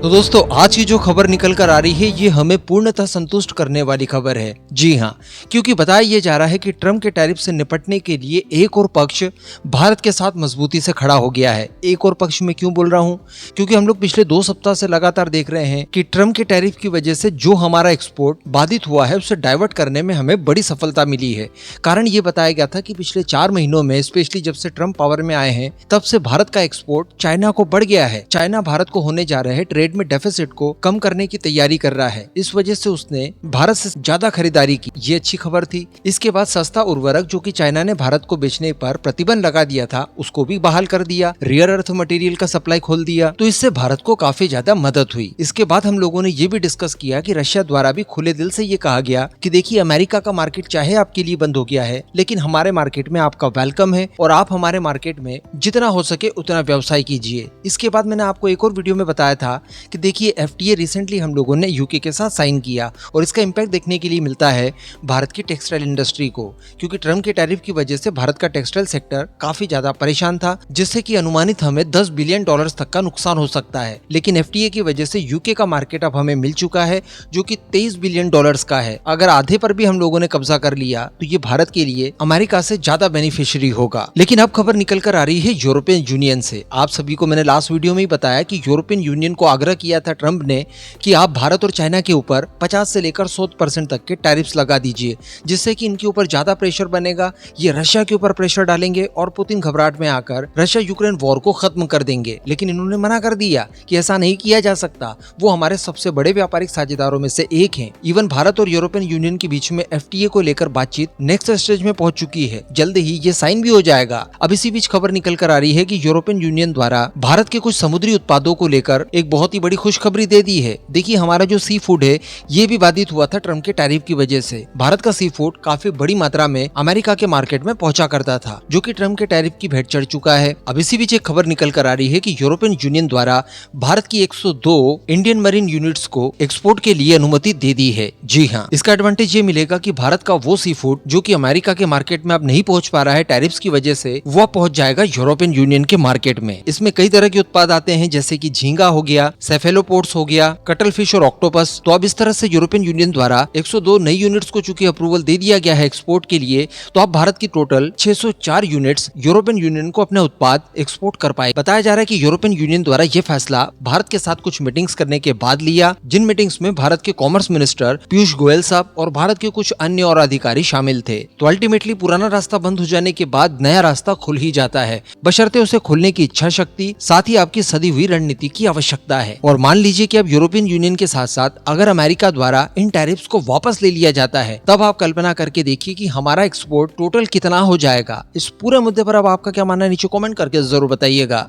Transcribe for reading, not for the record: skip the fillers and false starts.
तो दोस्तों आज की जो खबर निकल कर आ रही है ये हमें पूर्णतः संतुष्ट करने वाली खबर है। जी हाँ, क्योंकि बताया ये जा रहा है कि ट्रम्प के टैरिफ से निपटने के लिए एक और पक्ष भारत के साथ मजबूती से खड़ा हो गया है। एक और पक्ष में क्यों बोल रहा हूँ, क्योंकि हम लोग पिछले 2 सप्ताह से लगातार देख रहे हैं कि ट्रम्प के टैरिफ की वजह से जो हमारा एक्सपोर्ट बाधित हुआ है उसे डाइवर्ट करने में हमें बड़ी सफलता मिली है। कारण ये बताया गया था कि पिछले 4 महीनों में, स्पेशली जब से ट्रम्प पावर में आए हैं, तब से भारत का एक्सपोर्ट चाइना को बढ़ गया है। चाइना भारत को होने जा रहे ट्रेड में डेफिसिट को कम करने की तैयारी कर रहा है। इस वजह से उसने भारत से ज्यादा खरीदारी की। ये अच्छी खबर थी। इसके बाद सस्ता उर्वरक जो कि चाइना ने भारत को बेचने पर प्रतिबंध लगा दिया था उसको भी बहाल कर दिया। रेयर अर्थ मटेरियल का सप्लाई खोल दिया, तो इससे भारत को काफी ज्यादा मदद हुई। इसके बाद हम लोगों ने ये भी डिस्कस किया कि रशिया द्वारा भी खुले दिल से ये कहा गया कि देखिए, अमेरिका का मार्केट चाहे आपके लिए बंद हो गया है, लेकिन हमारे मार्केट में आपका वेलकम है और आप हमारे मार्केट में जितना हो सके उतना व्यवसाय कीजिए। इसके बाद मैंने आपको एक और वीडियो में बताया था कि देखिए, एफटीए रिसेंटली हम लोगों ने यूके के साथ साइन किया और इसका इम्पैक्ट देखने के लिए मिलता है भारत की टेक्सटाइल इंडस्ट्री को, क्योंकि ट्रम्प के टैरिफ की वजह से भारत का टेक्सटाइल सेक्टर काफी ज्यादा परेशान था, जिससे कि अनुमानित हमें $10 बिलियन तक का नुकसान हो सकता है। लेकिन एफटीए की वजह से यूके का मार्केट अब हमें मिल चुका है जो कि $23 बिलियन का है। अगर आधे पर भी हम लोगों ने कब्जा कर लिया तो ये भारत के लिए अमेरिका से ज्यादा बेनिफिशियरी होगा। लेकिन अब खबर निकल कर आ रही है यूरोपियन यूनियन से। आप सभी को मैंने लास्ट वीडियो में ही बताया कि यूरोपियन यूनियन को आग्रह किया था ट्रम्प ने कि आप भारत और चाइना के ऊपर 50 से लेकर 100% तक के टैरिफ्स लगा दीजिए, जिससे कि इनके ऊपर ज्यादा प्रेशर बनेगा। ये रशिया के ऊपर प्रेशर डालेंगे और पुतिन घबराहट में आकर रशिया यूक्रेन वॉर को खत्म कर देंगे। लेकिन इन्होंने मना कर दिया कि ऐसा नहीं किया जा सकता। वो हमारे सबसे बड़े व्यापारिक साझेदारों में से एक हैं। इवन भारत और यूरोपियन यूनियन के बीच में एफटीए को लेकर बातचीत नेक्स्ट स्टेज में पहुंच चुकी है। जल्द ही ये साइन भी हो जाएगा। अब इसी बीच खबर निकल कर आ रही है कि यूरोपियन यूनियन द्वारा भारत के कुछ समुद्री उत्पादों को लेकर एक बहुत ही बड़ी खुशखबरी दे दी है। देखिए, हमारा जो सी फूड है ये भी बाधित हुआ था ट्रम्प के टैरिफ की वजह से। भारत का सी फूड काफी बड़ी मात्रा में अमेरिका के मार्केट में पहुंचा करता था, जो कि ट्रम्प के टैरिफ की भेंट चढ़ चुका है। अब इसी बीच एक खबर निकल कर आ रही है कि यूरोपियन यूनियन द्वारा भारत की 102 इंडियन मरीन यूनिट्स को एक्सपोर्ट के लिए अनुमति दे दी है। जी हाँ, इसका एडवांटेज ये मिलेगा कि भारत का वो सी फूड जो कि अमेरिका के मार्केट में अब नहीं पहुंच पा रहा है टैरिफ्स की वजह से, वो पहुंच जाएगा यूरोपियन यूनियन के मार्केट में। इसमें कई तरह के उत्पाद आते हैं, जैसे कि झींगा हो गया, सेफेलोपोड्स हो गया, कटल फिश और ऑक्टोपस। तो अब इस तरह से यूरोपियन यूनियन द्वारा 102 नई यूनिट्स को चूंकि अप्रूवल दे दिया गया है एक्सपोर्ट के लिए, तो अब भारत की टोटल 604 यूनिट्स यूरोपियन यूनियन को अपने उत्पाद एक्सपोर्ट कर पाए। बताया जा रहा है कि यूरोपियन यूनियन द्वारा यह फैसला भारत के साथ कुछ मीटिंग्स करने के बाद लिया, जिन मीटिंग्स में भारत के कॉमर्स मिनिस्टर पीयूष गोयल साहब और भारत के कुछ अन्य और अधिकारी शामिल थे। तो अल्टीमेटली पुराना रास्ता बंद हो जाने के बाद नया रास्ता खुल ही जाता है, बशर्ते उसे खुलने की इच्छा शक्ति, साथ ही आपकी सदी हुई रणनीति की आवश्यकता है। और मान लीजिए कि अब यूरोपियन यूनियन के साथ साथ अगर अमेरिका द्वारा इन टैरिफ्स को वापस ले लिया जाता है, तब आप कल्पना करके देखिए कि हमारा एक्सपोर्ट टोटल कितना हो जाएगा। इस पूरे मुद्दे पर अब आपका क्या मानना है, नीचे कमेंट करके जरूर बताइएगा।